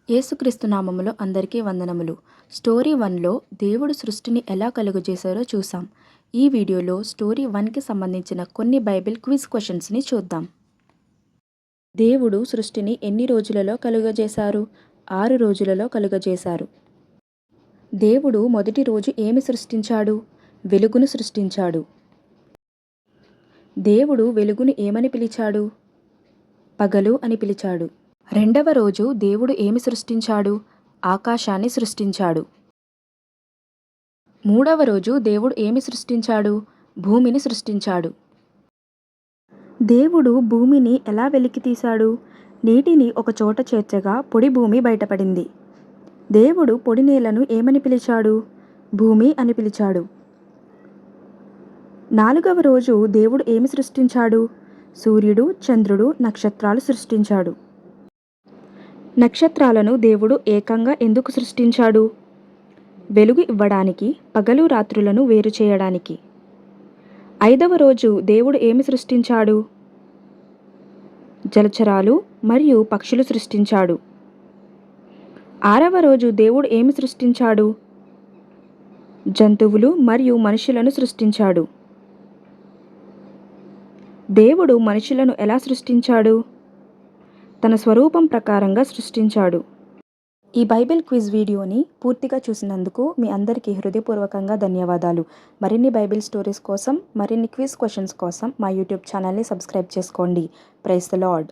యేసుక్రీస్తు నామములో అందరికీ వందనములు. స్టోరీ 1లో దేవుడు సృష్టిని ఎలా కలుగజేశారో చూసాం. ఈ వీడియోలో స్టోరీ 1కి సంబంధించిన కొన్ని బైబిల్ క్విజ్ క్వశ్చన్స్ని చూద్దాం. దేవుడు సృష్టిని ఎన్ని రోజులలో కలుగజేశారు? 6 రోజులలో కలుగజేశారు. దేవుడు మొదటి రోజు ఏమి సృష్టించాడు? వెలుగును సృష్టించాడు. దేవుడు వెలుగును ఏమని పిలిచాడు? పగలు అని పిలిచాడు. రెండవ రోజు దేవుడు ఏమి సృష్టించాడు? ఆకాశాన్ని సృష్టించాడు. మూడవ రోజు దేవుడు ఏమి సృష్టించాడు? భూమిని సృష్టించాడు. దేవుడు భూమిని ఎలా వెలికితీశాడు? నీటిని ఒక చోట చేర్చగా పొడి భూమి బయటపడింది. దేవుడు పొడి నేలను ఏమని పిలిచాడు? భూమి అని పిలిచాడు. నాలుగవ రోజు దేవుడు ఏమి సృష్టించాడు? సూర్యుడు, చంద్రుడు, నక్షత్రాలు సృష్టించాడు. నక్షత్రాలను దేవుడు ఏకంగా ఎందుకు సృష్టించాడు? వెలుగు ఇవ్వడానికి, పగలు రాత్రులను వేరు చేయడానికి. ఐదవ రోజు దేవుడు ఏమి సృష్టించాడు? జలచరాలు మరియు పక్షులు సృష్టించాడు. ఆరవ రోజు దేవుడు ఏమి సృష్టించాడు? జంతువులు మరియు మనుషులను సృష్టించాడు. దేవుడు మనుషులను ఎలా సృష్టించాడు? తన స్వరూపం ప్రకారంగా సృష్టించాడు. ఈ బైబిల్ క్విజ్ వీడియోని పూర్తిగా చూసినందుకు మీ అందరికీ హృదయపూర్వకంగా ధన్యవాదాలు. మరిన్ని బైబిల్ స్టోరీస్ కోసం, మరిన్ని క్విజ్ క్వశ్చన్స్ కోసం మా యూట్యూబ్ ఛానల్ని సబ్స్క్రైబ్ చేసుకోండి. Praise the lord.